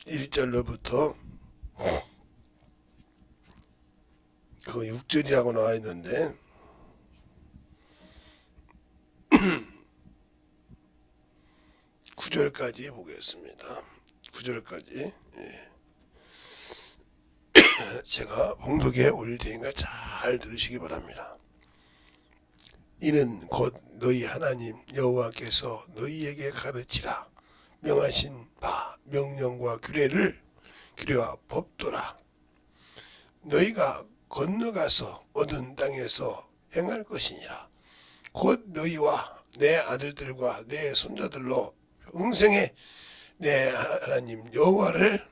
1절로부터 그 6절이라고 나와 있는데 9절까지 보겠습니다. 9절까지 제가 봉독에 올릴 테니까 잘 들으시기 바랍니다. 이는 곧 너희 하나님 여호와께서 너희에게 가르치라 명하신 바 명령과 규례와 법도라. 너희가 건너가서 얻은 땅에서 행할 것이니라. 곧 너희와 내 아들들과 내 손자들로 평생에 내 하나님 여호와를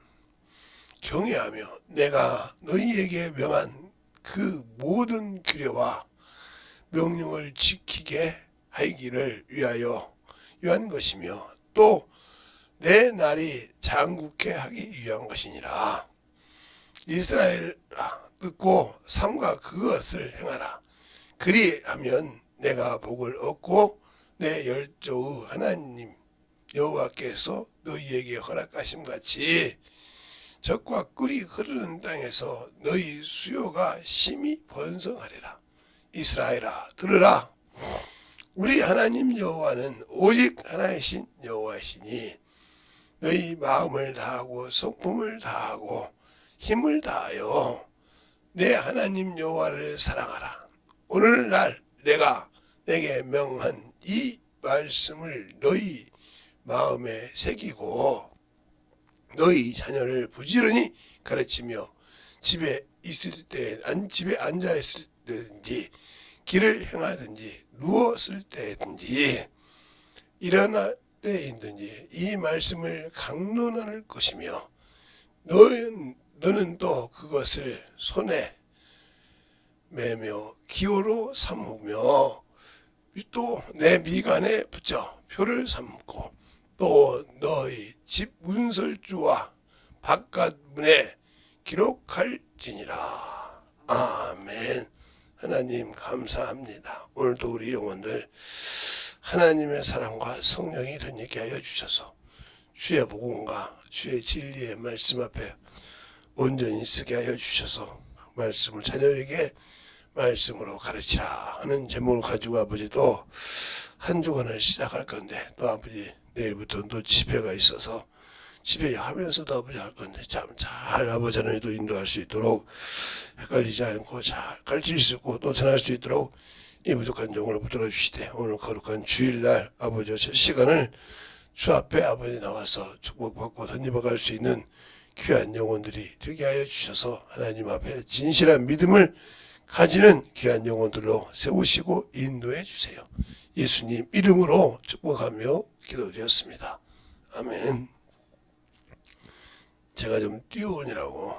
경외하며 내가 너희에게 명한 그 모든 규례와 명령을 지키게 하기를 위한 것이며 또 내 날이 장국케 하기 위한 것이니라. 이스라엘아 듣고 삼가 그것을 행하라. 그리하면 내가 복을 얻고 내 열조의 하나님 여호와께서 너희에게 허락하심 같이 젖과 꿀이 흐르는 땅에서 너희 수요가 심히 번성하리라. 이스라엘아 들으라. 우리 하나님 여호와는 오직 하나이신 여호와이시니 너희 마음을 다하고 성품을 다하고 힘을 다하여 내 하나님 여호와를 사랑하라. 오늘날 내가 내게 명한 이 말씀을 너희 마음에 새기고 너희 자녀를 부지런히 가르치며 집에 앉아 있을 때든지 길을 행하든지 누웠을 때든지 일어날 때이든지 이 말씀을 강론할 것이며 너는 또 그것을 손에 매며 기호로 삼으며 또 내 미간에 붙여 표를 삼고 또 너희 집 문설주와 바깥 문에 기록할지니라. 아멘. 하나님 감사합니다. 오늘도 우리 영혼들 하나님의 사랑과 성령이 덧입게 하여 주셔서 주의 복음과 주의 진리의 말씀 앞에 온전히 서게 하여 주셔서 말씀을 자녀에게 말씀으로 가르치라 하는 제목을 가지고 아버지도 한 주간을 시작할 건데 또 아버지 내일부터 또 집회가 있어서 집회하면서도 아버지 할 건데 참 잘 아버지 하나님도 인도할 수 있도록 헷갈리지 않고 잘 가르칠 수 있고 또 전할 수 있도록 이 부족한 영혼을 붙들어 주시되 오늘 거룩한 주일날 아버지 첫 시간을 주 앞에 아버지 나와서 축복받고 덧입어갈 수 있는 귀한 영혼들이 되게 하여 주셔서 하나님 앞에 진실한 믿음을 가지는 귀한 영혼들로 세우시고 인도해 주세요. 예수님 이름으로 축복하며 기도드렸습니다. 아멘. 제가 좀 뛰어오느라고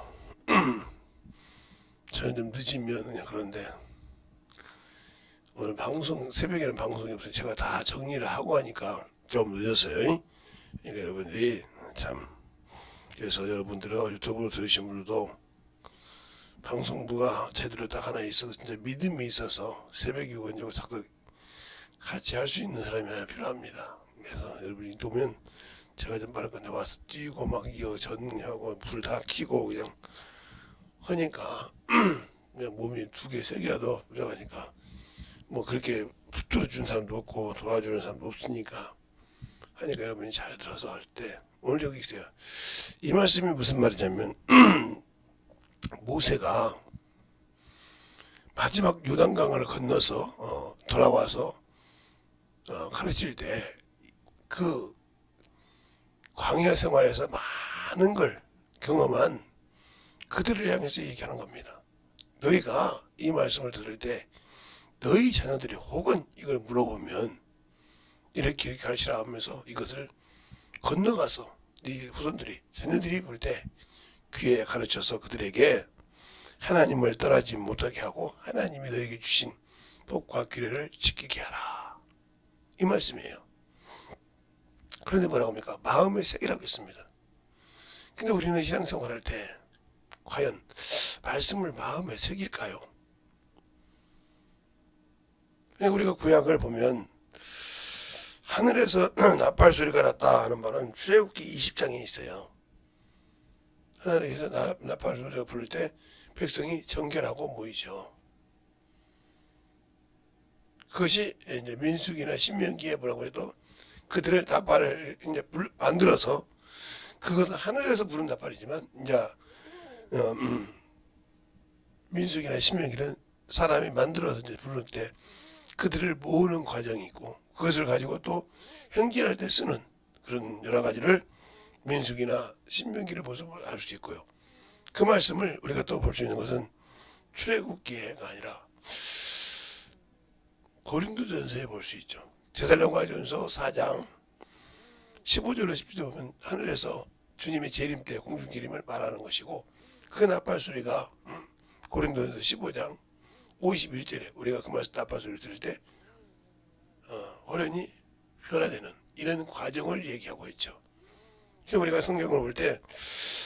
저는 좀 늦으면 그냥 그런데 오늘 방송 새벽에는 방송이 없어요. 제가 다 정리를 하고 하니까 좀 늦었어요. 그러니까 여러분들이 참 그래서 여러분들은 유튜브로 들으신 분들도 방송부가 제대로 딱 하나 있어서 진짜 믿음이 있어서 새벽에 오고 자꾸 같이 할 수 있는 사람이 하나 필요합니다. 그래서 여러분이 보면 제가 좀 말할 건데 와서 뛰고 막 이거 전하고 불 다 켜고 그냥 하니까 그냥 몸이 두 개 세 개라도 부족하니까 뭐 그렇게 붙들어 준 사람도 없고 도와주는 사람도 없으니까 하니까 여러분이 잘 들어서 할 때 오늘 여기 있어요. 이 말씀이 무슨 말이냐면 모세가 마지막 요단강을 건너서 돌아와서 가르칠 때 그 광야 생활에서 많은 걸 경험한 그들을 향해서 얘기하는 겁니다. 너희가 이 말씀을 들을 때 너희 자녀들이 혹은 이걸 물어보면 이렇게 가르치라 하면서 이것을 건너가서 네 후손들이 자녀들이 볼 때 귀에 가르쳐서 그들에게 하나님을 떠나지 못하게 하고 하나님이 너에게 주신 복과 규례를 지키게 하라. 이 말씀이에요. 그런데 뭐라고 합니까? 마음의 색이라고 했습니다. 근데 우리는 신앙생활 할 때 과연 말씀을 마음에 새길까요? 우리가 구약을 보면 하늘에서 나팔 소리가 났다 하는 말은 출애굽기 20장에 있어요. 하나님께서 나팔 소리가 부를 때 백성이 정결하고 모이죠. 그것이 이제 민수기나 신명기에 뭐라고 해도 그들의 나팔을 이제 만들어서 그것은 하늘에서 부른 나팔이지만 이제 민수기나 신명기는 사람이 만들어서 이제 부를 때 그들을 모으는 과정이 있고 그것을 가지고 또 행진할 때 쓰는 그런 여러 가지를 민수기나 신명기를 보서 알 수 있고요. 그 말씀을 우리가 또 볼 수 있는 것은 출애굽기가 아니라 고린도전서에 볼 수 있죠. 데살로니가전서 4장 15절로 17절 보면 하늘에서 주님의 재림 때 공중재림을 말하는 것이고 그 나팔 소리가 고린도전서 15장 51절에 우리가 그 말씀 나팔 소리를 들을 때 호련히 변화되는 이런 과정을 얘기하고 있죠. 그래서 우리가 성경을 볼 때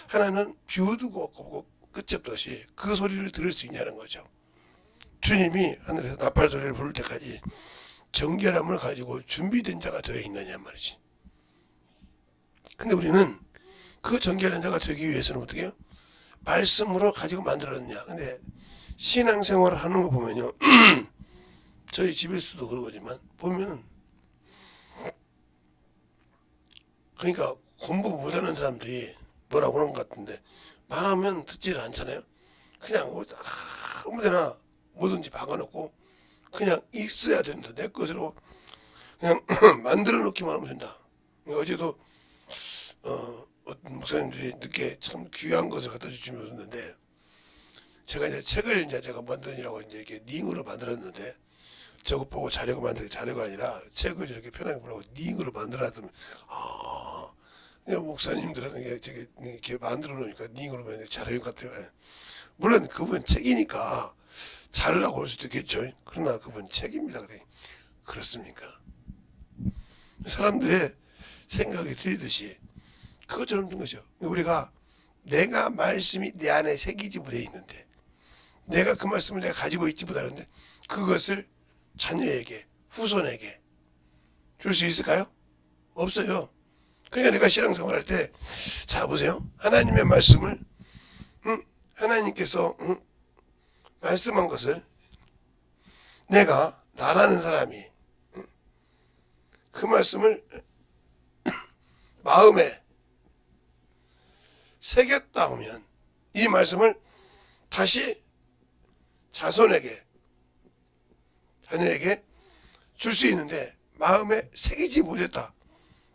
하나는 비우두고 없고 끝이 없듯이 그 소리를 들을 수 있냐는 거죠. 주님이 하늘에서 나팔 소리를 부를 때까지 정결함을 가지고 준비된 자가 되어 있느냐 말이지. 근데 우리는 그 정결한 자가 되기 위해서는 어떻게 해요? 말씀으로 가지고 만들었느냐. 근데 신앙생활을 하는 거 보면요. 저희 집에서도 그러지만 보면 그러니까 공부 못하는 사람들이 뭐라고 하는 것 같은데 말하면 듣지를 않잖아요. 그냥 아무데나 뭐든지 박아놓고 그냥 있어야 된다. 내 것으로 그냥 만들어 놓기만 하면 된다. 어제도 어떤 목사님들이 늦게 참 귀한 것을 갖다 주시면서 제가 이제 책을 이제 제가 만드느라고 이제 이렇게 링으로 만들었는데 저거 보고 자료가 만든 자료가 아니라 책을 이렇게 편하게 보라고 링으로 만들었더니 그냥 목사님들은 이렇게 만들어 놓으니까 링으로 만든 자료 같아요. 물론 그분 책이니까 자료라고 할 수도 있겠죠. 그러나 그분 책입니다. 그렇습니까? 사람들의 생각이 틀리듯이 그것처럼 된 거죠. 우리가 내가 말씀이 내 안에 새기지 못해 있는데 내가 그 말씀을 내가 가지고 있지 못하는데 그것을 자녀에게 후손에게 줄 수 있을까요? 없어요. 그러니까 내가 신앙생활 할 때 자 보세요. 하나님의 말씀을 하나님께서 말씀한 것을 내가 나라는 사람이 그 말씀을 마음에 새겼다 하면 이 말씀을 다시 자손에게 자녀에게 줄 수 있는데 마음에 새기지 못했다.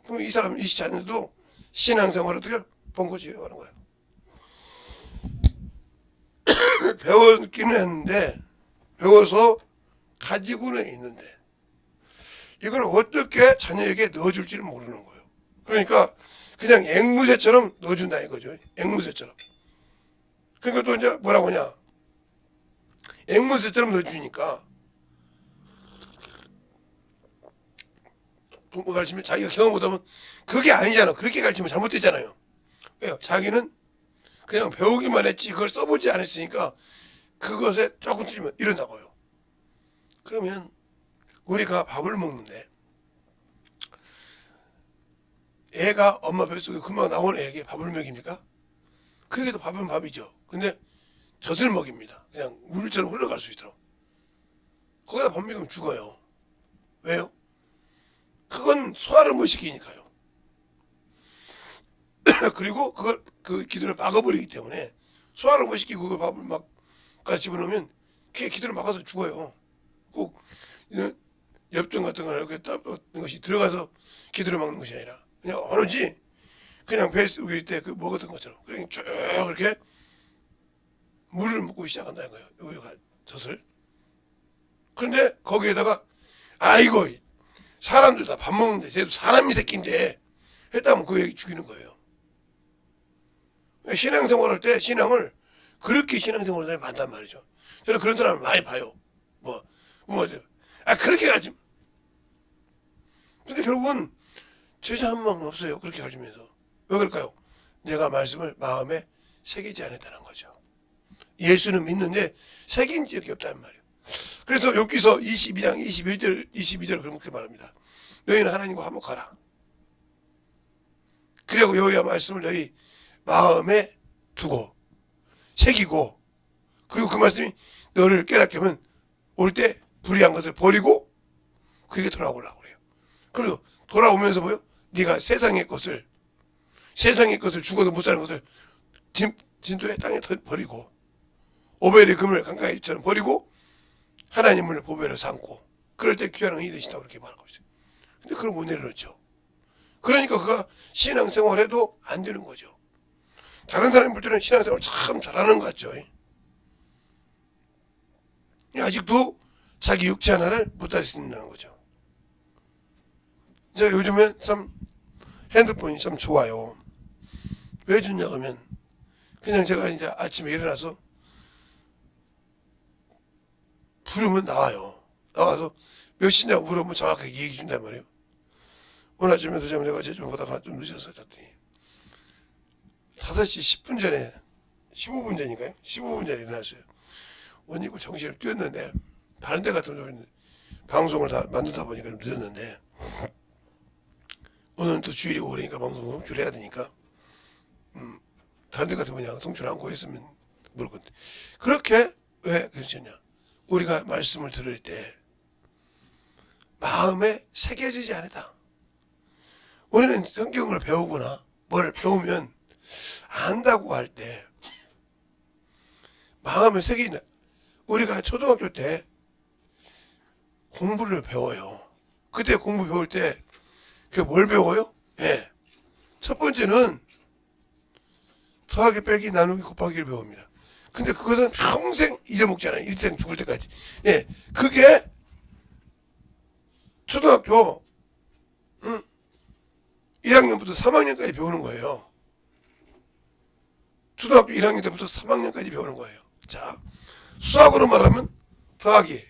그럼 이 사람 이 자녀도 신앙생활을 어떻게 번거지려 가는 거예요. 배웠기는 했는데 배워서 가지고는 있는데 이걸 어떻게 자녀에게 넣어줄지를 모르는 거예요. 그러니까 그냥 앵무새처럼 넣어준다 이거죠. 앵무새처럼. 그러니까 또 이제 뭐라고 하냐. 앵무새처럼 넣어주니까 부모 가르치면 자기가 경험 못하면 그게 아니잖아. 그렇게 가르치면 잘못됐잖아요. 왜요? 자기는 그냥 배우기만 했지 그걸 써보지 않았으니까 그것에 조금 틀리면 이런다고요. 그러면 우리가 밥을 먹는데 애가 엄마 뱃속에 금방 나온 애에게 밥을 먹입니까? 그게도 밥은 밥이죠. 근데 젖을 먹입니다. 그냥 물처럼 흘러갈 수 있도록. 거기다 밥 먹이면 죽어요. 왜요? 그건 소화를 못 시키니까요. 그리고 그걸 그 기도를 막아버리기 때문에 소화를 못 시키고 그 밥을 막 같이 집어넣으면 그게 기도를 막아서 죽어요. 꼭 엽전 같은 걸 이렇게 따는 것이 들어가서 기도를 막는 것이 아니라 그냥 오로지 그냥 배 속에 있을 때 그 먹었던 것처럼 그냥 쭉 이렇게 물을 먹고 시작한다는 거예요. 여기가 젖을. 그런데 거기에다가 아이고 사람들 다 밥 먹는데 쟤도 사람이 새끼인데 했다면 그 얘기 죽이는 거예요. 신앙생활 할 때 신앙을 그렇게 신앙생활을 하면 안단 말이죠. 저는 그런 사람을 많이 봐요. 그렇게 가르치. 근데 결국은 제자 한 명 없어요. 그렇게 가르치면서. 왜 그럴까요? 내가 말씀을 마음에 새기지 않았다는 거죠. 예수는 믿는데 새긴 적이 없다는 말이에요. 그래서 여기서 22장 22절 그렇게 말합니다. 너희는 하나님과 화목하라. 그리고 여호와 말씀을 너희 마음에 두고 새기고, 그리고 그 말씀이 너를 깨닫게 하면 올 때 불의한 것을 버리고 그게 돌아오려고 그래요. 그리고 돌아오면서 뭐요? 네가 세상의 것을 죽어도 못 사는 것을 진도의 땅에 버리고 오벨의 금을 강가에처럼 버리고 하나님을 보배로 삼고 그럴 때 귀한 은이 되신다고 그렇게 말하고 있어요. 근데 그걸 못 내려놓죠. 그러니까 그가 신앙생활해도 안 되는 거죠. 다른 사람이 볼 때는 신앙생활 참 잘하는 것 같죠. 아직도 자기 육체 하나를 못할 수 있는 거죠. 제가 요즘에 참 핸드폰이 참 좋아요. 왜 좋냐 하면 그냥 제가 이제 아침에 일어나서 부르면 나와요. 나와서 몇 시냐고 물어보면 정확하게 얘기해 준단 말이에요. 오늘 아침에도 내가 좀 보다가 좀 늦어서 잤더니 5시 10분 전에 15분 전인가요? 15분 전에 일어났어요. 옷 입고 정신을 뛰었는데 다른 데 같으면 방송을 다 만들다 보니까 좀 늦었는데 오늘은 또 주일이고 그러니까 방송을 송출해야 되니까 다른 데 같으면 그냥 송출 않고 했으면 모를 건데 그렇게 왜 그러셨냐? 우리가 말씀을 들을 때 마음에 새겨지지 않았다. 우리는 성경을 배우거나 뭘 배우면 안다고 할 때 마음에 새기는 우리가 초등학교 때 공부를 배워요. 그때 공부 배울 때 그 뭘 배워요? 예. 첫 번째는 더하기 빼기 나누기 곱하기를 배웁니다. 근데 그것은 평생 잊어먹잖아요. 일생 죽을 때까지. 예. 그게 초등학교 1학년부터 3학년까지 배우는 거예요. 초등학교 1학년 때부터 3학년까지 배우는 거예요. 자, 수학으로 말하면 더하기,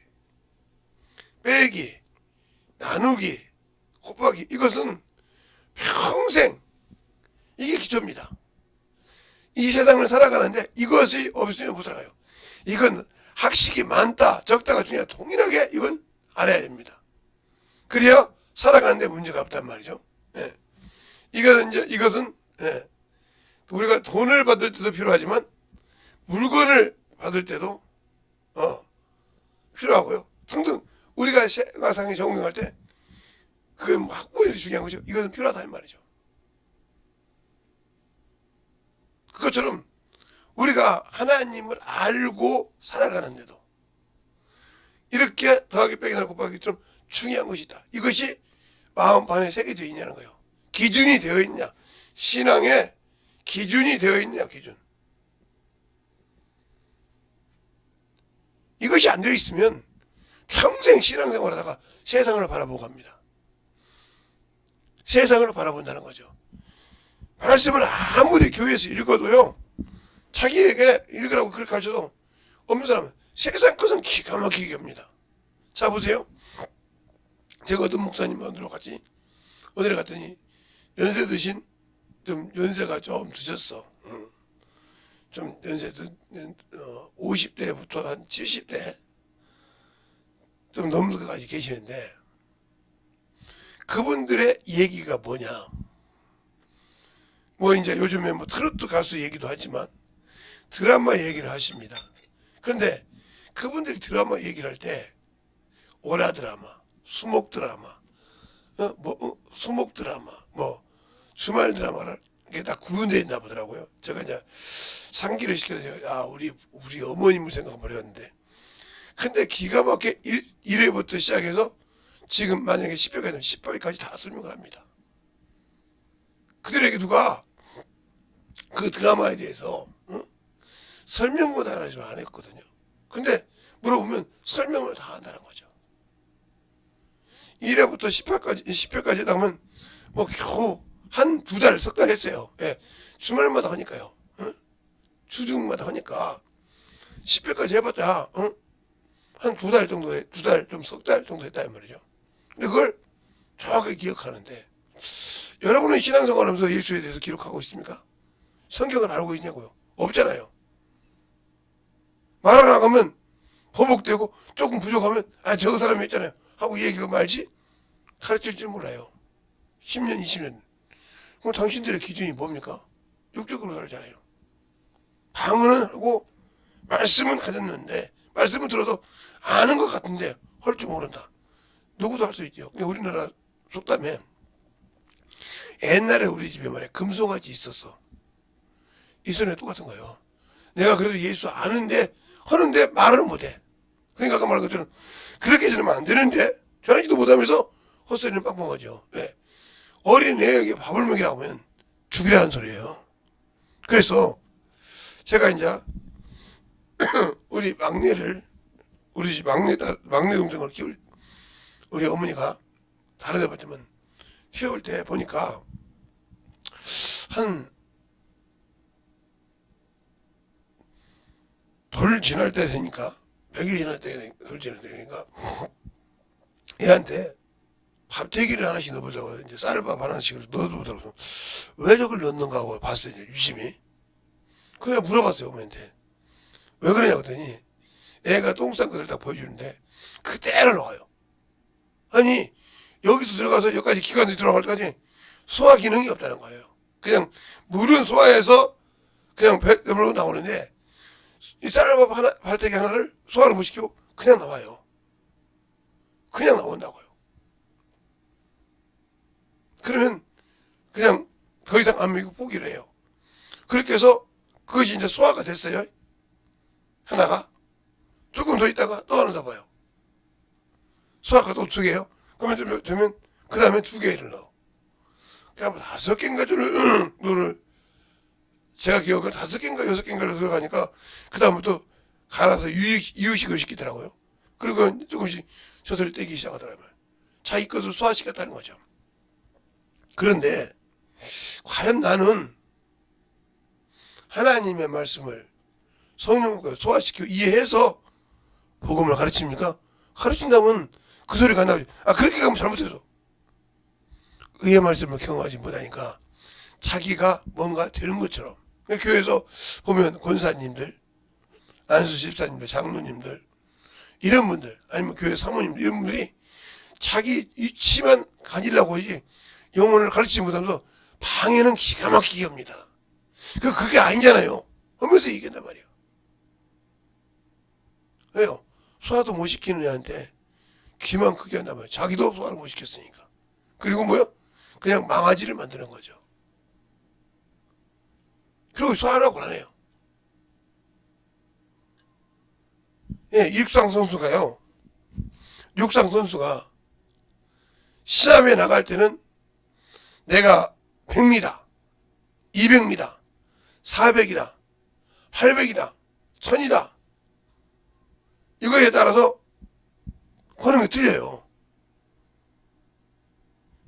빼기, 나누기, 곱하기 이것은 평생 이게 기초입니다. 이 세상을 살아가는데 이것이 없으면 못 살아가요. 이건 학식이 많다 적다가 중요한 동일하게 이건 알아야 됩니다. 그래야 살아가는데 문제가 없단 말이죠. 예. 이것은 예. 우리가 돈을 받을 때도 필요하지만 물건을 받을 때도 필요하고요. 등등 우리가 세상에 적응할 때 그게 확보해야 중요한 거죠. 이것은 필요하다 이 말이죠. 그것처럼 우리가 하나님을 알고 살아가는데도 이렇게 더하기 빼기 나누기 곱하기처럼 중요한 것이 있다. 이것이 마음판에 새겨져 있냐는 거예요. 기준이 되어 있냐. 신앙의 기준이 되어 있냐. 기준. 이것이 안 되어 있으면 평생 신앙생활 하다가 세상을 바라보고 갑니다. 세상을 바라본다는 거죠. 말씀을 아무리 교회에서 읽어도요. 자기에게 읽으라고 그렇게 가르쳐도 없는 사람은 세상 것은 기가 막히게 합니다. 자 보세요. 제가 어떤 목사님하고 같이 어디를 갔더니 연세 드신 좀 연세가 좀 드셨어. 좀 연세 50대부터 한 70대 좀 넘어가지 계시는데 그분들의 얘기가 뭐냐? 뭐 이제 요즘에 뭐 트로트 가수 얘기도 하지만 드라마 얘기를 하십니다. 그런데 그분들이 드라마 얘기를 할 때 오라 드라마, 수목 드라마, 수목 드라마, 뭐 주말 드라마를 이게 다 구분되어 있나 보더라고요. 제가 이제 상기를 시켜서 우리 어머님을 생각해 버렸는데, 근데 기가 막히게 1회부터 시작해서 지금 만약에 10회까지 10회까지 다 설명을 합니다. 그들에게 누가 그 드라마에 대해서 설명보다 하나씩 안 했거든요. 근데 물어보면 설명을 다 한다는 거죠. 1회부터 10회까지 나오면 뭐 겨우 한 2달, 석 달 했어요. 예. 주말마다 하니까요. 주중마다 하니까 10회까지 해봤자 한 2달 정도 해, 2달 좀 석 달 정도 했다 이 말이죠. 근데 그걸 정확하게 기억하는데 여러분은 신앙생활하면서 예수에 대해서 기록하고 있습니까? 성경을 알고 있냐고요? 없잖아요. 말 안 나가면 버벅대고 조금 부족하면 저 사람이 했잖아요 하고 얘기가 말지 가르칠 줄 몰라요. 10년 20년. 그럼 당신들의 기준이 뭡니까? 육적으로 살잖아요. 방언은 하고 말씀은 가졌는데 말씀은 들어도 아는 것 같은데 할 줄 모른다. 누구도 할 수 있죠. 우리나라 속담에 옛날에 우리 집에 말이야 금송아지 있었어. 이 소리가 똑같은 거예요. 내가 그래도 예수 아는데 하는데 말을 못해. 그러니까 아까 말한 것처럼 그렇게 지내면 안 되는데 전하지도 못하면서 헛소리는 빵빵하죠. 왜? 어린 애에게 밥을 먹이라고 하면 죽이라는 소리예요. 그래서 제가 이제 우리 막내를 우리 집 막내 동생을 키울 우리 어머니가 다른 데 봤지만 키울 때 보니까 한 돌 지날 때 되니까 100일 지날 때 돌 지날 때 되니까 얘한테 밥대기를 하나씩 넣어보자고 이제 쌀밥 하나씩을 넣어보자고 왜 저걸 넣는가 하고 봤어요. 이제 유심히. 그냥 물어봤어요 어머니한테. 왜 그러냐고 했더니 애가 똥 싼 것을 딱 보여주는데 그대로 나와요. 아니 여기서 들어가서 여기까지 기관이 들어갈 때까지 소화 기능이 없다는 거예요. 그냥 물은 소화해서 그냥 배으로 나오는데 이 쌀밥 하나 발대기 하나를 소화를 못 시키고 그냥 나와요. 그냥 나온다고요. 그러면 그냥 더 이상 안 먹이고 포기를 해요. 그렇게 해서 그것이 이제 소화가 됐어요. 하나가 조금 더 있다가 또 하나 잡아요. 소화가 또 2개요. 그러면 되면 그 다음에 2개를 넣어. 그냥 5개인가 를 제가 기억을 5개인가 6개인가를 들어가니까 그 다음부터 갈아서 이유식을 시키더라고요. 그리고 조금씩 젖을 떼기 시작하더라고요. 자기 것을 소화시켰다는 거죠. 그런데 과연 나는 하나님의 말씀을 성령과 소화시키고 이해해서 복음을 가르칩니까? 가르친다면 그 소리가 나오죠. 그렇게 가면 잘못해서 의의 말씀을 경험하지 못하니까 자기가 뭔가 되는 것처럼 교회에서 보면 권사님들, 안수 집사님들, 장로님들 이런 분들 아니면 교회 사모님들 이런 분들이 자기 위치만 가지려고 하지 영혼을 가르치지 못하면서 방해는 기가 막히게 합니다. 그게 아니잖아요. 하면서 얘기한단 말이에요. 왜요? 소화도 못 시키는 애한테 기만 크게 한단 말이에요. 자기도 소화를 못 시켰으니까. 그리고 뭐요? 그냥 망아지를 만드는 거죠. 그리고 소화하라고 안 해요. 예, 육상 선수가 시합에 나갈 때는 내가 100m, 200m, 400이다, 800이다, 1000이다. 이거에 따라서 하는 게 틀려요.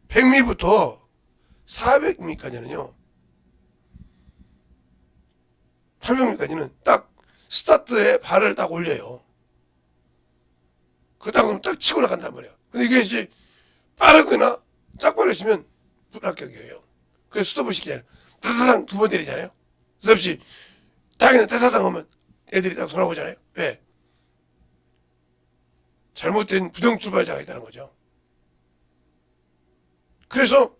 100미부터 400미까지는요. 800미까지는 딱 스타트에 발을 딱 올려요. 그러다가 딱 치고 나간단 말이에요. 근데 이게 이제 빠르거나 짝발을 치면 불합격이에요. 그래서 스톱을 시키잖아요. 따다당 2번 때리잖아요. 스톱시 당연히 따다당 하면 애들이 딱 돌아오잖아요. 왜? 잘못된 부정 출발자가 있다는 거죠. 그래서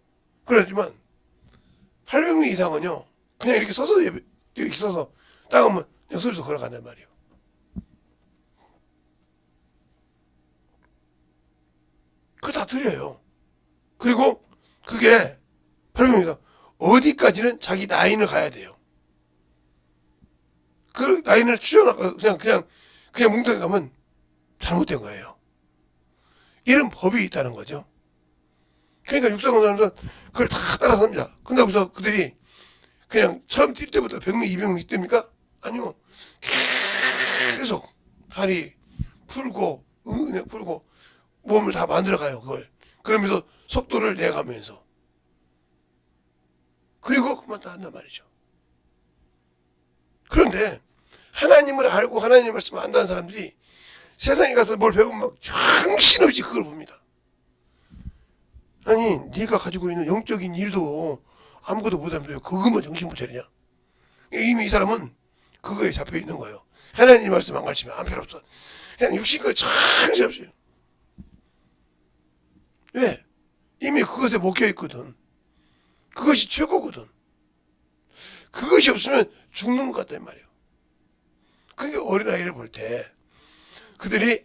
그렇지만 800미 이상은요. 그냥 이렇게 서서 이렇게 서서 딱 하면 그냥 슬슬 걸어간단 말이에요. 그거 다 틀려요. 그리고 그게 800m 어디까지는 자기 라인을 가야 돼요. 그 라인을 추적하고 그냥 뭉텅이 가면 잘못된 거예요. 이런 법이 있다는 거죠. 그러니까 육상원 사람들은 그걸 다 따라서 합니다. 근데 여기서 그들이 그냥 처음 뛸 때부터 100m, 200m 뜁니까? 아니면 계속 다리 풀고 그냥 풀고 몸을 다 만들어가요. 그걸. 그러면서 속도를 내가면서 그리고 그만 다 한단 말이죠. 그런데 하나님을 알고 하나님의 말씀을 안다는 사람들이 세상에 가서 뭘 배우면 막 정신없이 그걸 봅니다. 아니 네가 가지고 있는 영적인 일도 아무것도 못하면서 그것만 정신 못 차리냐. 이미 이 사람은 그거에 잡혀 있는 거예요. 하나님 말씀 안 가르치면 안 필요 없어. 그냥 육신껏 정신없어요. 왜? 이미 그것에 먹혀 있거든. 그것이 최고거든. 그것이 없으면 죽는 것 같단 말이에요. 그러니까 어린아이를 볼 때 그들이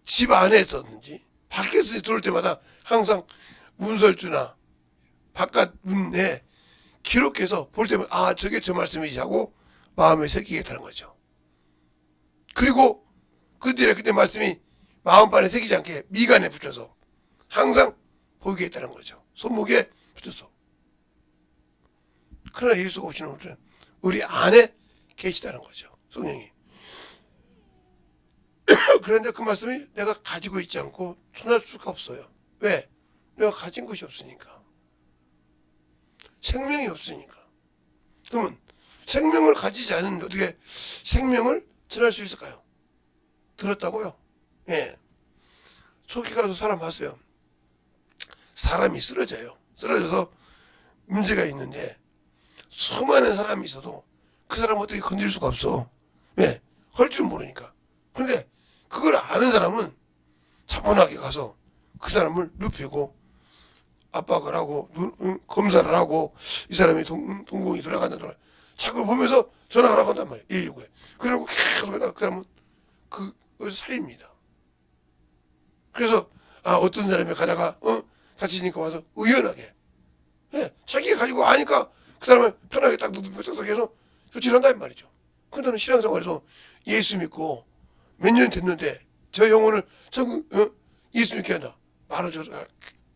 집 안에 있었는지 밖에서 들어올 때마다 항상 문설주나 바깥 문에 기록해서 볼 때마다 아 저게 저 말씀이지 하고 마음에 새기겠다는 거죠. 그리고 그들의 그때 말씀이 마음판에 새기지 않게 미간에 붙여서 항상 보이게 했다는 거죠. 손목에 붙여서. 그러나 예수가 오시는 우리는 우리 안에 계시다는 거죠. 성령이. 그런데 그 말씀이 내가 가지고 있지 않고 전할 수가 없어요. 왜? 내가 가진 것이 없으니까. 생명이 없으니까. 그러면 생명을 가지지 않은 어떻게 생명을 전할 수 있을까요? 들었다고요? 예. 속에 가서 사람 봤어요. 사람이 쓰러져요. 쓰러져서 문제가 있는데 수많은 사람이 있어도 그 사람 어떻게 건질 수가 없어. 왜? 할 줄 모르니까. 그런데 그걸 아는 사람은 차분하게 가서 그 사람을 눕히고 압박을 하고 검사를 하고 이 사람이 동공이 돌아간다 자꾸 보면서 전화하라고 한단 말이에요. 119에. 그리고 계속 하다가 그 사람은 그걸 살립니다. 그래서 어떤 사람이 가다가 다치니까 와서 의연하게 자기가 가지고 아니까 그 사람을 편하게 딱 눕히고 딱 해서 조치를 한다는 말이죠. 근데 저는 신앙생활에서 예수 믿고 몇 년 됐는데 저 영혼을 예수 믿게 한다. 말을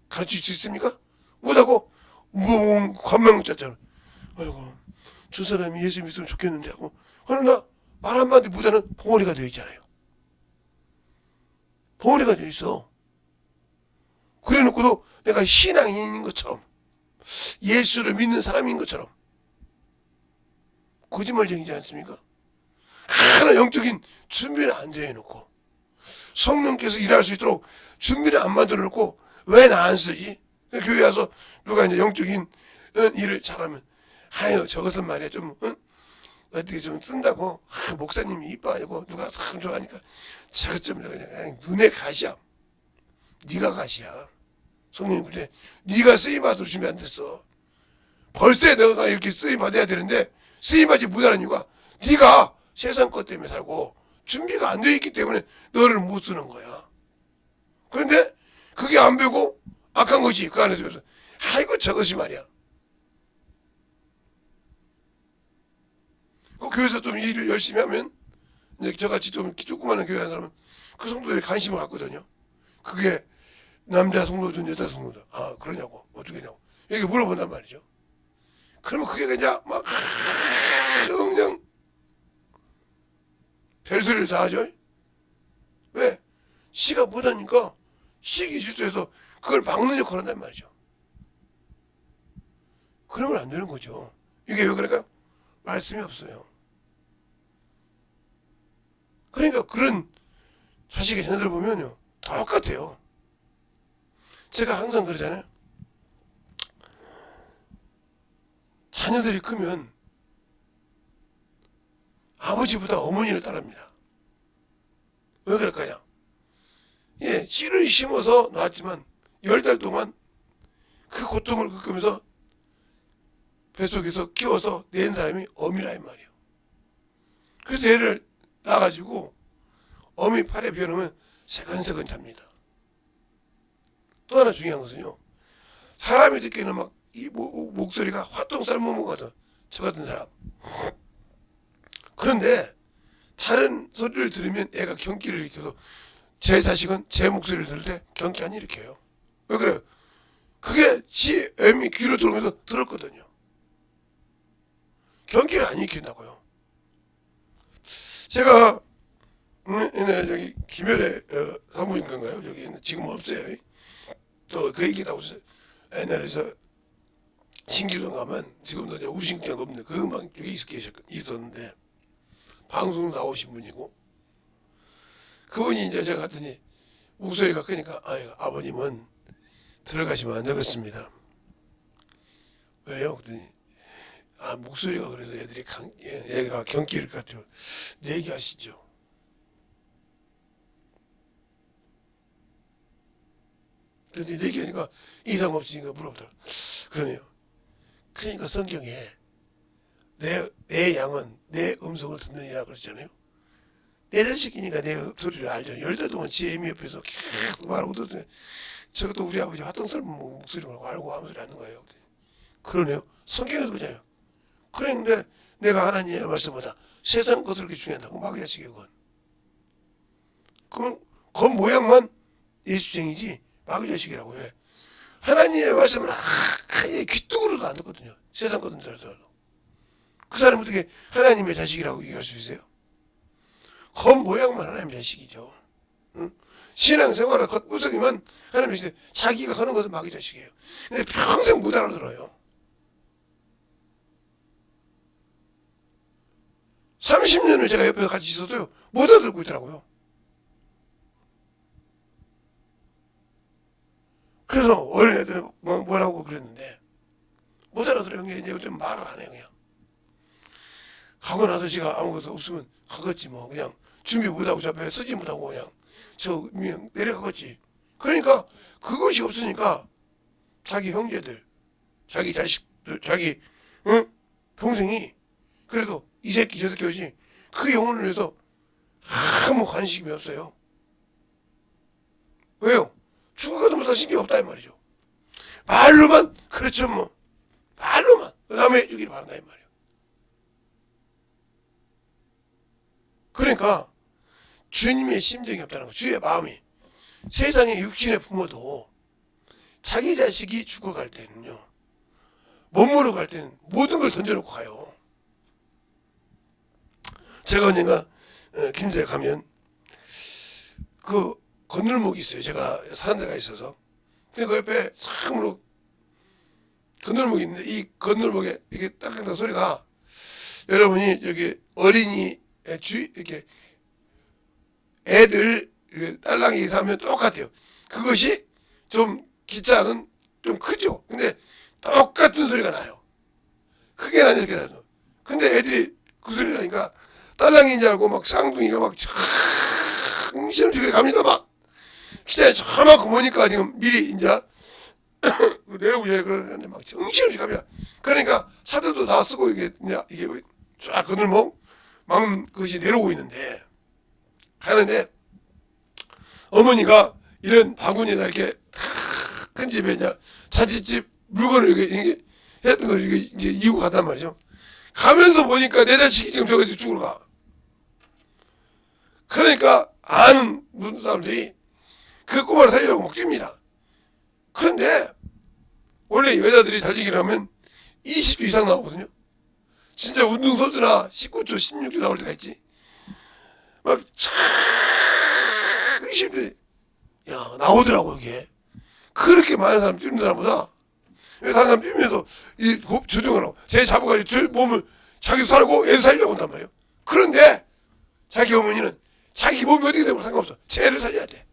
가르칠 수 있습니까? 못하고 관망자처럼 아이고 저 사람이 예수 믿으면 좋겠는데 하고 그러나 말 한마디 못하는 봉어리가 되어 있잖아요. 봉어리가 되어 있어. 그래 놓고도 내가 신앙인인 것처럼 예수를 믿는 사람인 것처럼 거짓말쟁이지 않습니까? 하나 영적인 준비를 안 되어 놓고 성령께서 일할 수 있도록 준비를 안 만들어 놓고 왜 나 안 쓰지? 교회 와서 누가 이제 영적인 일을 잘하면 아유 저것은 말이야 좀 어떻게 좀 쓴다고 목사님이 이뻐하고 누가 참 좋아하니까 저것 좀 그냥 눈에 가시야. 네가 가시야. 성령님 볼 때 네가 쓰임 받으러 주면 안 됐어. 벌써 내가 이렇게 쓰임 받아야 되는데 쓰임 받지 못하는 이유가 네가 세상 것 때문에 살고 준비가 안 되어 있기 때문에 너를 못 쓰는 거야. 그런데 그게 안 되고 악한 것이 그 안에서 아이고 저것이 말이야. 그 교회에서 좀 일을 열심히 하면 이제 저같이 좀 조그마한 교회 하는 사람은 그 성도들이 관심을 갖거든요. 그게 남자 성도든 여자 성도든 그러냐고 어떻게 하냐고 이렇게 물어본단 말이죠. 그러면 그게 그냥 막 그냥 별소리를 다 하죠. 왜? 씨가 못하니까 시기 질서에서 그걸 막는 역할을 한단 말이죠. 그러면 안 되는 거죠. 이게 왜 그럴까요? 말씀이 없어요. 그러니까 그런 자식의 자녀들 보면요 똑같아요. 제가 항상 그러잖아요. 자녀들이 크면 아버지보다 어머니를 따릅니다. 왜 그럴까요? 예, 씨를 심어서 낳았지만 10달 동안 그 고통을 겪으면서 뱃속에서 키워서 낸 사람이 어미라는 말이에요. 그래서 얘를 낳아가지고 어미 팔에 비워놓으면 새근새근 잡니다. 또 하나 중요한 것은요. 사람이 듣기에는 막 이 목소리가 화똥 삶은 것 같아. 저 같은 사람. 그런데 다른 소리를 들으면 애가 경기를 일으켜도 제 자식은 제 목소리를 들을 때 경기 안 일으켜요. 왜 그래요? 그게 지 애미 귀로 들어오면서 들었거든요. 경기를 안 일으킨다고요. 제가 옛날에 저기 김열의 사무인가요? 여기 지금 없어요. 또 그 얘기 나오셨어요. 옛날에서 신기동 가면 지금도 이제 우신경 없는 그 음악 쪽에 있었는데 방송 나오신 분이고 그분이 이제 제가 갔더니 목소리가 크니까 아버님은 들어가시면 안 되겠습니다. 왜요? 그랬더니 목소리가 그래서 애들이 얘가 경기를 갖죠. 얘기하시죠. 그런데 얘기하니까 이상 없으니까 물어보더라고요. 그러네요. 그러니까 성경에 내 양은 내 음성을 듣느니라 그랬잖아요. 내 자식이니까 내 소리를 알죠. 10달 동안 지 애미 옆에서 계속 말하고 듣더니 저것도 우리 아버지 화통썰 목소리라고 알고 아무 소리 하는 거예요. 그러네요. 성경에도 보잖아요. 그런데 내가 하나님의 말씀보다 세상 것을 그렇게 중요하다고 마귀 자식이에요. 그건. 그건 겉 모양만 예수쟁이지 마귀 자식이라고 해. 하나님의 말씀을 아예 귀뚱으로도 안 듣거든요. 세상 것은 들어도. 그 사람은 어떻게 하나님의 자식이라고 얘기할 수 있어요? 겉 모양만 하나님의 자식이죠. 응? 신앙생활은 겉모습이만 하나님의 자식인데 자기가 하는 것은 마귀 자식이에요. 근데 평생 못 알아들어요. 30년을 제가 옆에서 같이 있어도요 못 알아듣고 있더라고요. 그래서 어린 애들 뭐라고 그랬는데 못 알아들어요. 이제 요즘 말을 안 해요. 그냥 하고 나서 제가 아무것도 없으면 가겠지 뭐. 그냥 준비 못하고 저 앞에 서지 못하고 그냥 내려가겠지. 그러니까 그것이 없으니까 자기 형제들, 자기 자식들, 자기 동생이 그래도 이 새끼 저 새끼 오지 그 영혼을 위해서 아무 관심이 없어요. 왜요? 죽어가도 못한 신경이 없다 이 말이죠. 말로만 그렇죠 뭐. 말로만 남의 해주기를 바란다 이 말이에요. 그러니까 주님의 심정이 없다는 거. 주의 마음이. 세상의 육신의 부모도 자기 자식이 죽어갈 때는요 몸으로 갈 때는 모든 걸 던져놓고 가요. 제가 언젠가 김제에 가면 그 건널목이 있어요. 제가 사는 데가 있어서. 근데 그 옆에 참으로 건널목이 있는데 이 건널목에 이게 딱딱딱 소리가 여러분이 여기 어린이 이렇게 애들 딸랑이 사면 똑같아요. 그것이 좀 기차는 좀 크죠. 근데 똑같은 소리가 나요. 크게 나죠. 이렇게 나죠. 근데 애들이 그 소리 나니까 딸랑이인 줄 알고 막 쌍둥이가 막 정신없이 갑니다. 막 기차에 저만큼 보니까 지금 미리 이제 내려오기 전에 그러는데 막 정신없이 갑니다. 그러니까 차들도 다 쓰고 이게 쫙 건널목 막은 것이 내려오고 있는데 하는데 어머니가 이런 바구니에다 이렇게 큰 집에 이제 자취집 물건을 이렇게 했던 걸 이제 이고 갔단 말이죠. 가면서 보니까 내 자식이 지금 저기서 죽으러 가. 그러니까 아는 사람들이 그 꼬마를 살리려고 막 뜁니다. 그런데 원래 여자들이 달리기를 하면 20초 이상 나오거든요. 진짜 운동선수나 19초, 16초 나올 때가 있지. 막 참 20초 야 나오더라고 이게. 그렇게 많은 사람 뛰는 사람보다 다른 사람 뛰면서 이 조정을 하고 제 잡아가지고 제 몸을 자기도 살고 애도 살려고 한단 말이에요. 그런데 자기 어머니는 자기 몸이 어떻게 되면 상관없어. 쟤를 살려야 돼.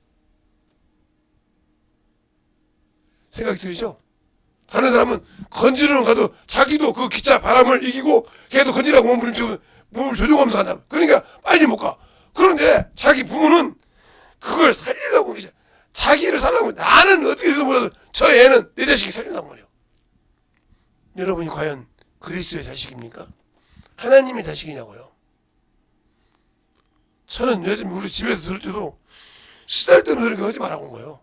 생각이 들죠? 다른 사람은 건지르는 가도 자기도 그 기차 바람을 이기고 걔도 건지라고 몸을 조종하면서 간다. 그러니까 빨리 못 가. 그런데 자기 부모는 그걸 살리려고 계셔. 자기를 살려고 나는 어떻게 해서 몰라도 저 애는 내 자식이 살린단 말이에요. 여러분이 과연 그리스도의 자식입니까? 하나님의 자식이냐고요? 저는 요즘 우리 집에서 들을 때도 쓰잘데없는 소리 하지 말라고 한 거예요.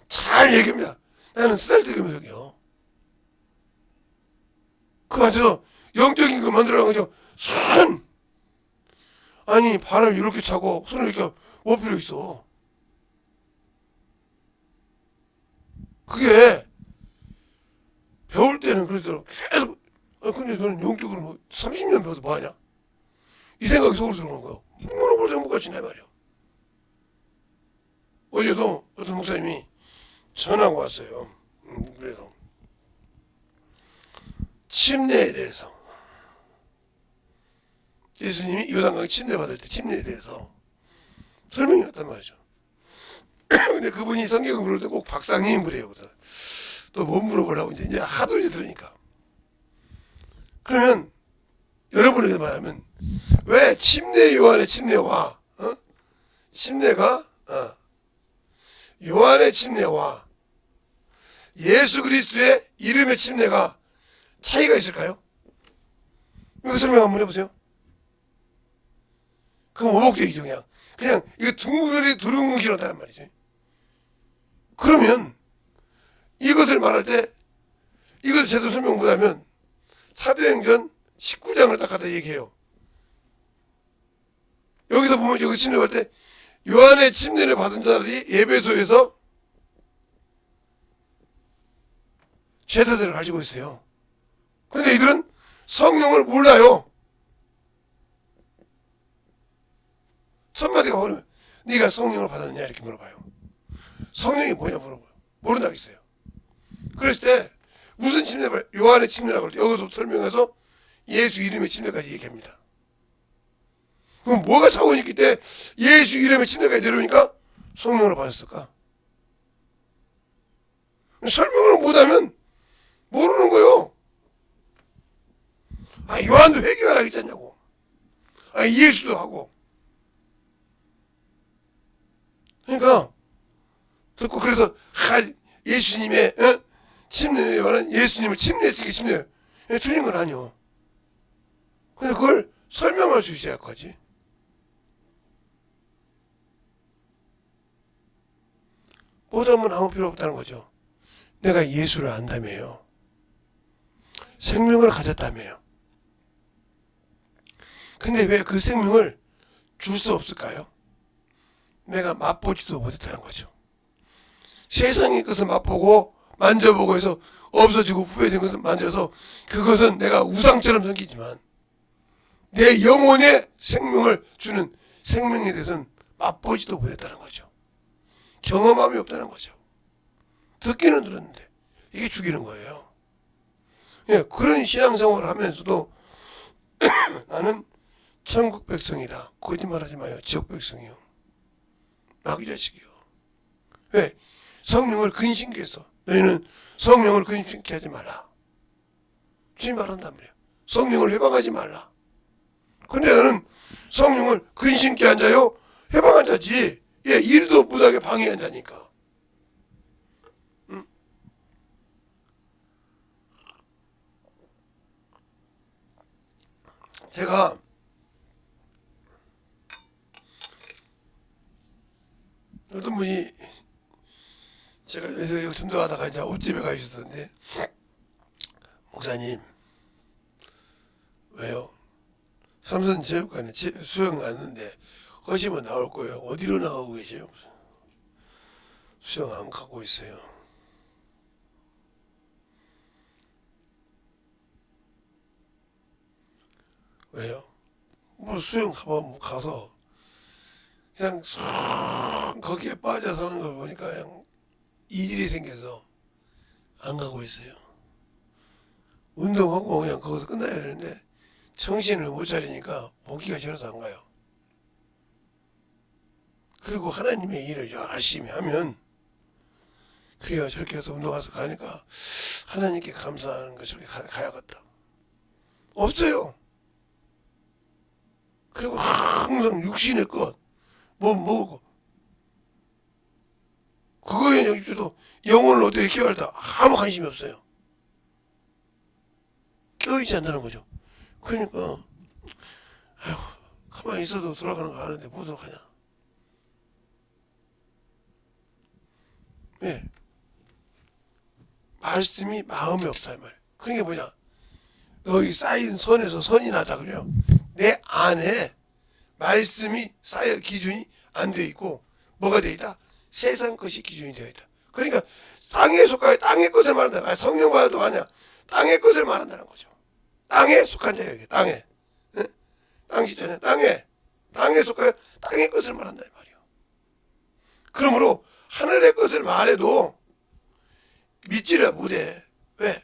잘 얘기합니다. 나는 쓰잘데없는 소리요. 그한테서 영적인 거 만들어가지고 손 아니 발을 이렇게 차고 손을 이렇게 올 필요 있어. 그게 배울 때는 그러더라고 계속 근데 너는 영적으로 뭐 30년 배워도 뭐하냐? 이 생각이 속으로 들어오는 거예요. 물어볼 생각까지 내 말이야. 어제도 어떤 목사님이 전화가 왔어요. 그래서 침례에 대해서 예수님이 요단강 침례 받을 때 침례에 대해서 설명이 왔단 말이죠. 근데 그분이 성경을 부를 때 꼭 박사님 그래요. 그래서 또 뭐 물어보려고 이제 하도 이제 들으니까. 그러면 여러분에게 말하면 왜 침례 요한의 침례와 침례가 요한의 침례와 예수 그리스도의 이름의 침례가 차이가 있을까요? 이거 설명 한번 해보세요. 그럼 오복되기죠. 그냥 이거 두루뭉실하단 말이죠. 그러면 이것을 말할 때 이것을 제대로 설명 못하면 사도행전 19장을 딱 갖다 얘기해요. 여기서 보면 여기 침례할 때 요한의 침례를 받은 자들이 예배소에서 제자들을 가지고 있어요. 그런데 이들은 성령을 몰라요. 첫 마디가 뭐냐면 네가 성령을 받았느냐 이렇게 물어봐요. 성령이 뭐냐 물어봐요. 모른다고 했어요. 그랬을 때 무슨 침례? 요한의 침례라고 할 때 여기도 설명해서 예수 이름의 침례까지 얘기합니다. 그럼 뭐가 사건이 있기 때문에 예수 이름의 침례까지 내려오니까 성령을 받았을까? 설명을 못하면 모르는 거요. 요한도 회개하라 했잖냐고. 예수도 하고. 그러니까 듣고 그래서 예수님의 침례와는 예수님을 침례했으니까 침례. 틀린 건 아니요. 근데 그걸 설명할 수 있어야 할 거지. 못하면 아무 필요 없다는 거죠. 내가 예수를 안다며요. 생명을 가졌다며요. 근데 왜 그 생명을 줄 수 없을까요? 내가 맛보지도 못했다는 거죠. 세상의 것을 맛보고 만져보고 해서 없어지고 후회된 것을 만져서 그것은 내가 우상처럼 생기지만 내 영혼의 생명을 주는 생명에 대해서는 맛보지도 못했다는 거죠. 경험함이 없다는 거죠. 듣기는 들었는데 이게 죽이는 거예요. 예, 그런 신앙생활을 하면서도 나는 천국 백성이다. 거짓말하지 마요. 지옥 백성이요. 마귀 자식이요. 왜? 성령을 근심케 했어. 너희는 성령을 근심케 하지 말라. 주님 말한단 말이야. 성령을 해방하지 말라. 근데 나는 성령을 근심케 한 자요. 해방한 자지. 예, 일도 못하게 방해한 자니까. 응? 제가 어떤 분이 제가 여기서 전도하다가 이제 옷집에 가 있었는데 목사님 왜요? 삼선체육관에 수영 갔는데 하시면 나올 거예요. 어디로 나가고 계세요? 수영 안 가고 있어요. 왜요? 뭐 수영 가서 그냥 거기에 빠져 사는 거 보니까 그냥 이질이 생겨서 안 가고 있어요. 운동하고 그냥 거기서 끝나야 되는데 정신을 못 차리니까 보기가 싫어서 안 가요. 그리고 하나님의 일을 열심히 하면 그래야 저렇게 해서 운동해서 가니까 하나님께 감사하는 거 저렇게 가야겠다. 없어요. 그리고 항상 육신의 것 뭐 먹고 그거에 여기서도 영혼을 어떻게 키워할다 아무 관심이 없어요. 껴있지 않다는 거죠. 그러니까 아이고 가만히 있어도 돌아가는 거 아는데 못 돌아가냐. 왜? 말씀이 마음이 없다 이 말. 그러니까 뭐냐? 너희 쌓인 선에서 선이 나다 그래요. 내 안에 말씀이 쌓여 기준이 안 되어 있고 뭐가 되어 있다? 세상 것이 기준이 되어 있다. 그러니까 땅에 속하여 땅의 것을 말한다. 성령 받아도 아니야. 땅의 것을 말한다는 거죠. 땅에 속한 자예요. 이게 땅에. 응? 땅 짓잖아요. 땅에 속하여 땅의 것을 말한다 이 말이요. 그러므로 하늘의 것을 말해도 믿지를 못해. 왜?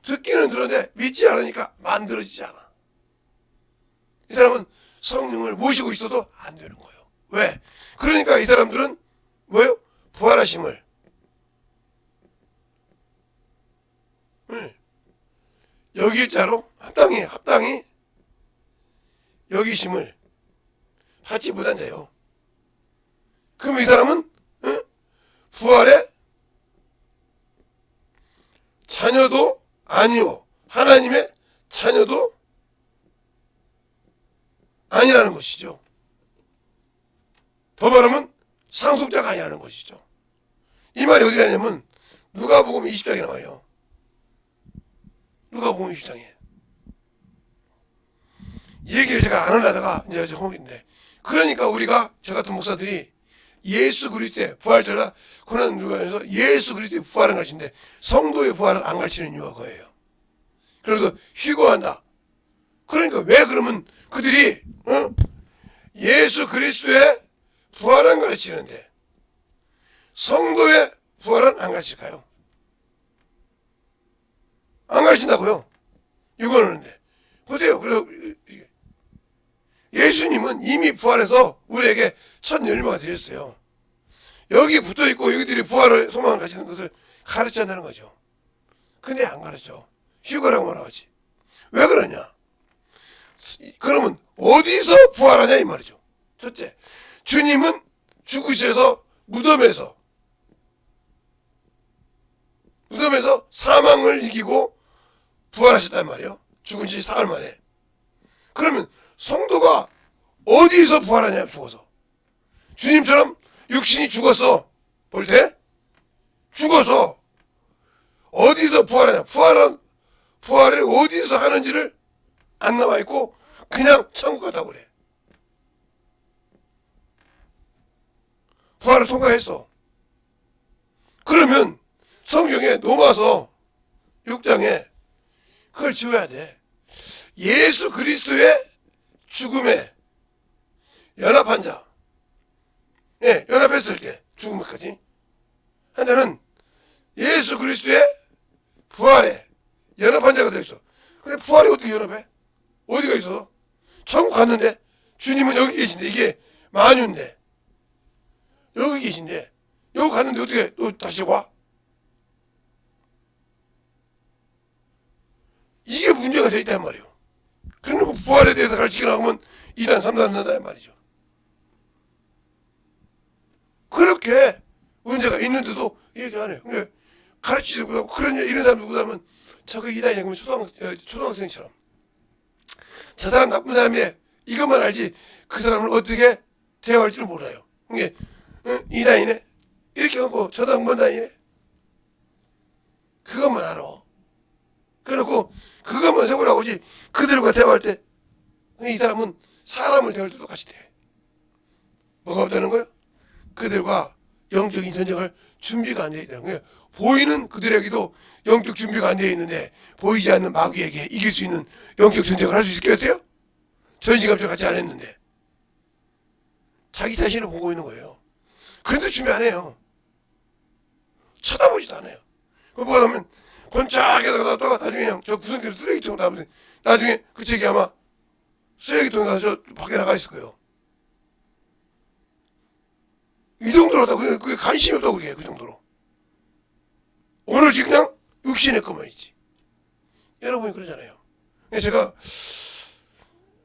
듣기는 들었는데 믿지 않으니까 만들어지지 않아. 이 사람은 성령을 모시고 있어도 안 되는 거예요. 왜? 그러니까 이 사람들은 뭐예요? 부활하심을 여기자로 합당히 여기심을 받지 못한 자예요. 그럼 이 사람은 부활의 자녀도 아니요. 하나님의 자녀도 아니라는 것이죠. 더 말하면 상속자가 아니라는 것이죠. 이 말이 어디 가냐면 누가복음 20장에 나와요. 누가복음 20장에. 이 얘기를 제가 안 하려다가 이제 홍인데, 그러니까 우리가 저 같은 목사들이 예수 그리스도의 부활절날 고난 누가에서 예수 그리스도의 부활을 가르치는데 성도의 부활을 안 가르치는 이유가 그거예요. 그래서 휴거한다. 그러니까 왜 그러면 그들이 예수 그리스도의 부활은 가르치는데 성도의 부활은 안 가르칠까요? 안 가르친다고요. 이거는데 보세요. 그리고 예수님은 이미 부활해서 우리에게 첫 열매가 되셨어요. 여기 붙어있고 여기들이 부활을 소망을 가지는 것을 가르쳐야 는 거죠. 근데 안 가르쳐. 휴거라고 말하지. 왜 그러냐? 그러면 어디서 부활하냐 이 말이죠. 첫째, 주님은 죽으셔서 무덤에서 사망을 이기고 부활하셨단 말이에요. 죽은 지 사흘 만에. 그러면 성도가 어디서 부활하냐? 죽어서. 주님처럼 육신이 죽었어. 볼 때? 죽어서 어디서 부활하냐? 부활을 어디서 하는지를 안 나와 있고 그냥 천국 갔다고 그래. 부활을 통과했어. 그러면 성경에 로마서 6장에 그걸 지워야 돼. 예수 그리스도의 죽음에 연합한 자. 예, 연합했을 때 죽음까지. 한 자는 예수 그리스도의 부활에 연합한 자가 되어 있어. 근데 부활이 어떻게 연합해? 어디가 있어서? 천국 갔는데 주님은 여기 계신데 이게 만유인데 여기 계신데 여기 갔는데 어떻게 또 다시 와? 이게 문제가 되어 있단 말이에요. 그러고 부활에 대해서 가르치기 나가면 2단 3단 한다 말이죠. 그렇게 문제가 있는데도 얘기 안 해요. 그러니까 가르치지 못하고 그런 이런 사람 누구냐면 저거 2단이냐 그러면 초등학생처럼 저 사람 나쁜 사람이래 이것만 알지 그 사람을 어떻게 대화할지를 몰라요. 이게 2단이네 이렇게 하고 저도 한번 다니네 그것만 알아. 그래놓고 그것만 세우라고 하지 그들과 대화할 때 이 사람은 사람을 대할 때도 같이 돼. 뭐가 없다는 거예요? 그들과 영적인 전쟁을 준비가 안 되어 있다는 거예요. 보이는 그들에게도 영적 준비가 안 되어 있는데 보이지 않는 마귀에게 이길 수 있는 영적 전쟁을 할 수 있겠어요? 전시감정 같이 안 했는데 자기 자신을 보고 있는 거예요. 그런데 준비 안 해요. 쳐다보지도 않아요. 그거 뭐가 하면 번짝해서 나다가 나중에 그냥 저 구성대로 쓰레기통 나오면 나중에 그 책이 아마 쓰레기통에 가서 저 밖에 나가 있을 거예요. 이 정도로 하다 그게 관심이 없다고 그게 그 정도로. 오로지 그냥 육신의 것만 있지. 여러분이 그러잖아요. 제가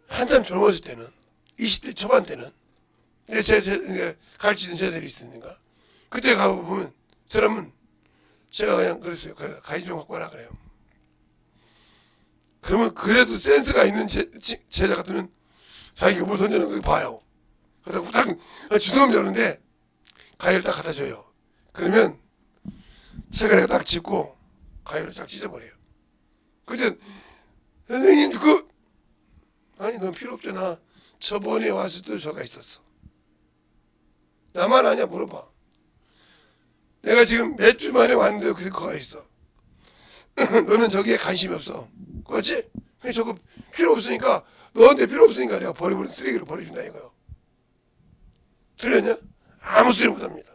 한참 젊었을 때는 20대 초반 때는 제 가르치던 제들이 있으니까 그때 가보면 사람은 제가 그냥 그랬어요. 가위 좀 갖고 와라 그래요. 그러면 그래도 센스가 있는 제자 같으면 자기가 뭘 던져놓은 거 봐요. 그러다 딱 주섬 저는데 가위를 딱 갖다 줘요. 그러면 체가리가 딱 짚고 가위를 딱 찢어버려요. 그때 선생님 아니 넌 필요 없잖아. 저번에 왔을 때 저가 있었어. 나만 아냐 물어봐. 내가 지금 몇 주 만에 왔는데 그거가 있어. 너는 저기에 관심이 없어. 그렇지? 저거 필요 없으니까 너한테 필요 없으니까 내가 버려버린 쓰레기로 버려준다 이거요. 틀렸냐? 아무 소리 못합니다.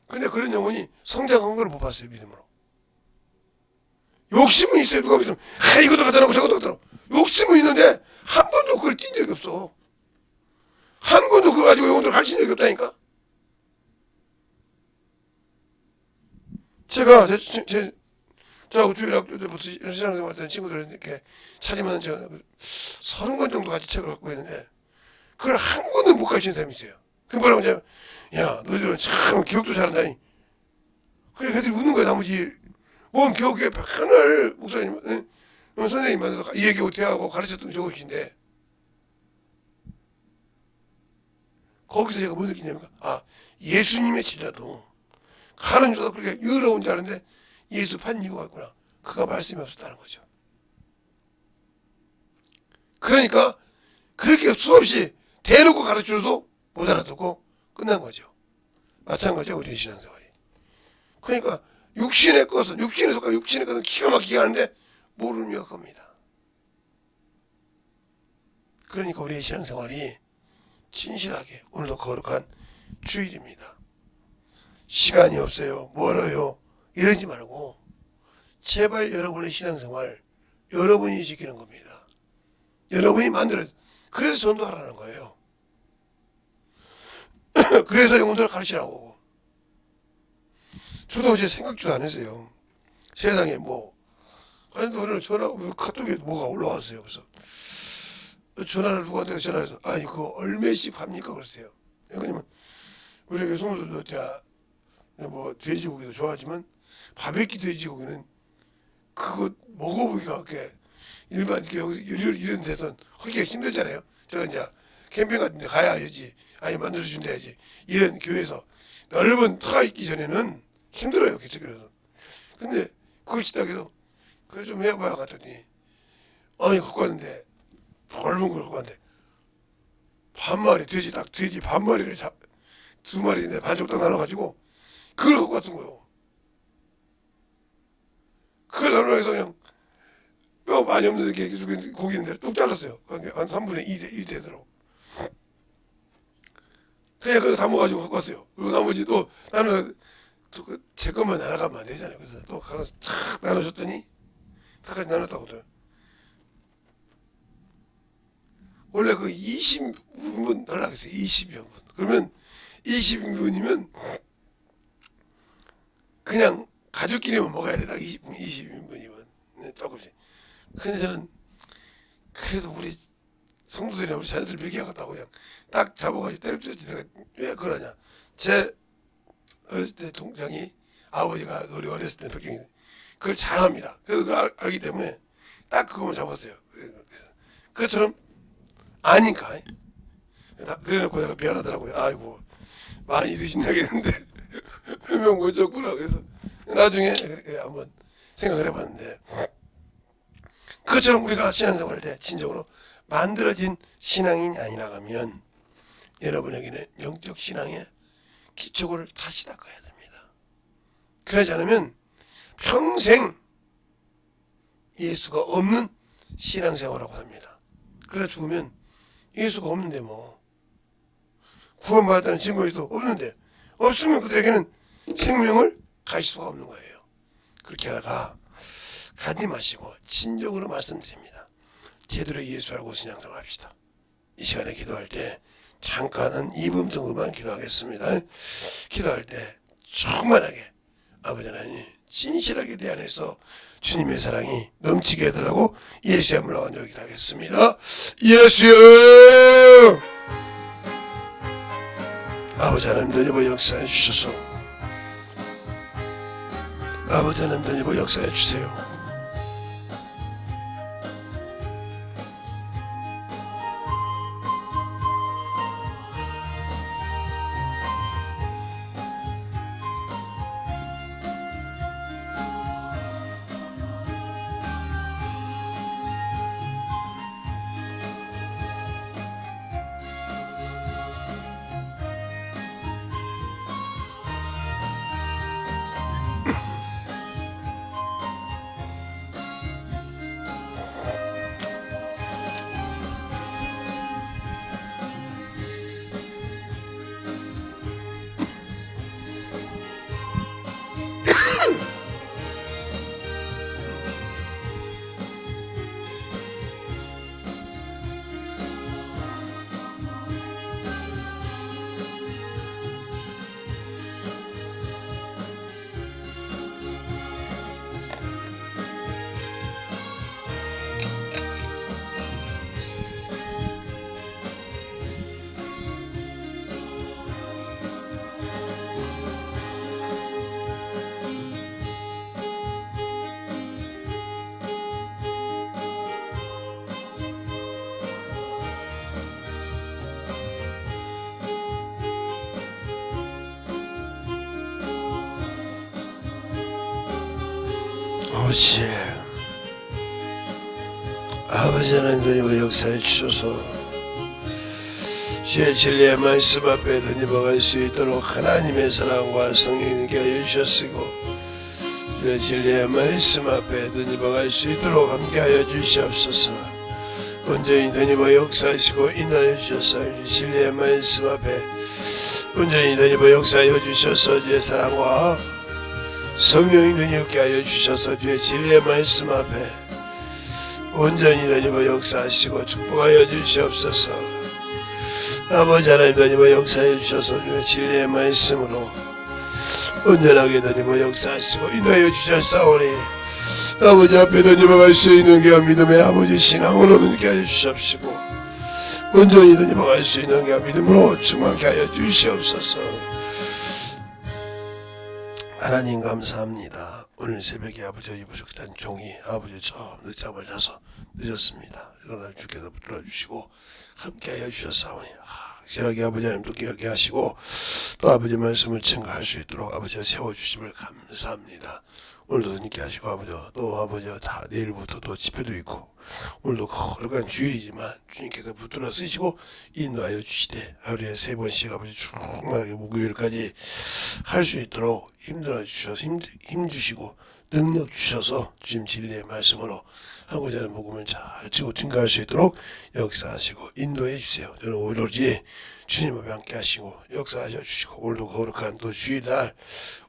근데 그런 영혼이 성장한 걸 못 봤어요. 믿음으로. 욕심은 있어요. 누가 보면 이것도 갖다 놓고 저것도 갖다 놓고 욕심은 있는데 한 번도 그걸 띈 적이 없어. 한 번도 그거 가지고 영혼들 가르친 적이 없다니까. 제가 저하고 주일학교 때부터 신앙생활 했던 친구들 이렇게 차리면 제가 30권 정도 같이 책을 갖고 있는데 그걸 한 권도 못 가르치는 사람이 있어요. 그 뭐라고 하냐면 야 너희들은 참 기억도 잘한다니. 그래 애들이 웃는 거야. 나머지 뭔 기억에 맨날 목사님 선생님 만나서 얘기하고 대화하고 가르쳤던 저것인데 거기서 제가 뭐 느끼냐면 예수님의 제자도 가는 자도 그렇게 여러운 줄 아는데 예수 판 이유가 있구나. 그가 말씀이 없었다는 거죠. 그러니까 그렇게 수없이 대놓고 가르쳐도 못 알아듣고 끝난 거죠. 마찬가지죠, 우리의 신앙생활이. 그러니까 육신의 것은 기가 막히게 하는데 모르는 이유가 겁니다. 그러니까 우리의 신앙생활이 진실하게, 오늘도 거룩한 주일입니다. 시간이 없어요, 멀어요 이러지 말고 제발 여러분의 신앙생활 여러분이 지키는 겁니다. 여러분이 만들어. 그래서 전도하라는 거예요. 그래서 영혼들을 가르치라고. 저도 어제 생각지도 안 했어요. 세상에 아니 오늘 카톡에 뭐가 올라왔어요. 그래서 전화를 누구한테 전화해서 그거 얼마씩 팝니까 그랬어요. 왜냐면 우리 성도들도 돼지고기도 좋아하지만 바베큐 돼지고기는 그거 먹어보기가 일반 이런 데선 하기가 힘들잖아요. 제가 이제 캠핑 같은 데 가야지, 만들어준다 야지. 이런 교회에서 넓은 터가 있기 전에는 힘들어요, 개척교회에서. 근데 그거 시작해서 그래 좀 해봐야 갔더니 갖고 왔는데 젊은 걸 갖고 왔는데 반마리 돼지 반마리를 두 마리 반쪽 딱 나눠가지고 그걸 갖고 왔던 거예요. 그걸 나눠서 그냥 뼈 많이 없는 고기 있는데 뚝 잘랐어요. 한 3분의 1 되도록. 그냥 그거 담아가지고 갖고 왔어요. 그리고 나머지 또 나는 제 것만 날아가면 안 되잖아요. 그래서 또 가서 착 나눠줬더니 다 같이 나눴다거든. 원래 20분 하려고 했어요. 20여 분. 그러면 20분이면 그냥 가족끼리만 먹어야 돼. 딱 20인분이면. 조금씩. 근데 저는 그래도 우리 성도들이나 우리 자녀들 먹여야겠다고 그냥 딱 잡아가지고 때렸지. 내가 왜 그러냐. 제 어렸을 때 동생이 아버지가 우리 어렸을 때 백경이 그걸 잘합니다. 그래서 그걸 알기 때문에 딱 그거만 잡았어요. 그것처럼 아니까. 그래놓고 내가 미안하더라고요. 아이고 많이 드신다겠는데 몇 명 못 줬구나. 그래서 나중에 한번 생각을 해봤는데 그것처럼 우리가 신앙생활 할 때 진정으로 만들어진 신앙인이 아니라 가면 여러분에게는 영적 신앙의 기초를 다시 닦아야 됩니다. 그러지 않으면 평생 예수가 없는 신앙생활하고 삽니다. 그러다 죽으면 예수가 없는데 구원받았다는 증거도 없는데 없으면 그들에게는 생명을 가질 수가 없는 거예요. 그렇게 하다가 가지 마시고 진정으로 말씀드립니다. 제대로 예수 알고 신앙생활 합시다. 이 시간에 기도할 때 잠깐은 2분 정도만 기도하겠습니다. 기도할 때 충만하게 아버지 하나님 진실하게 내 안에서 주님의 사랑이 넘치게 해달라고 예수의 이름으로 기도하겠습니다. 예수여 아버지 하나님 너희버 역사해 주셔서 아버지 하나님 너희버 역사해 주세요. 아버지 하나님도 역사해 주셔서 주의 진리의 말씀 앞에 던져박을 수 있도록 하나님의 사랑과 성령님께 하여 주셨으고 주의 진리의 말씀 앞에 던져박을 수 있도록 함께하여 주시옵소서. 온전히 던져박 역사하시고 인도하여 주셔서 주의 진리의 말씀 앞에 온전히 던져박 역사하여 주셔서 주의 사랑과 성령이 던져게 하여 주셔서 주의 진리의 말씀 앞에 온전히 던져박 역사하시고 축복하여 주시옵소서. 아버지 하나님 던져박 역사해 주셔서 주의 진리의 말씀으로 온전하게 던져박 역사하시고 인도하여 주셨사오니 아버지 앞에 던져박을 수 있는 게 믿음의 아버지 신앙으로 던지게 하여 주시옵시고 온전히 던져박을 수 있는 게 믿음으로 충만케 하여 주시옵소서. 하나님 감사합니다. 오늘 새벽에 아버지 부족한 종이 아버지 저 늦잠을 자서 늦었습니다. 그러나 주께서 붙들어 주시고 함께하여 주셨사오니 확실하게 아버지 하나님도 기억해 하시고 또 아버지 말씀을 증거할 수 있도록 아버지가 세워주심을 감사합니다. 오늘도 함께 하시고 아버지가 다 내일부터 또 집회도 있고 오늘도 거룩한 주일이지만 주님께서 붙들어 쓰시고 인도하여 주시되 하루에 3번씩 아버지 충만하게 목요일까지 할 수 있도록 힘들어 주셔서 힘 주시고 능력 주셔서 주님 진리의 말씀으로 하고자 하는 복음을 잘 지고 증거할 수 있도록 역사하시고 인도해 주세요. 저는 오로지 주님 앞에 함께 하시고 역사하셔 주시고 오늘도 거룩한 또 주일날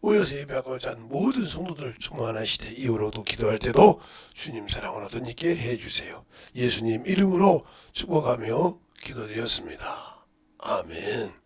모여서 예배하고자 하는 모든 성도들 충만하시되 이후로도 기도할 때도 주님 사랑으로 던지게 해주세요. 예수님 이름으로 축복하며 기도드렸습니다. 아멘.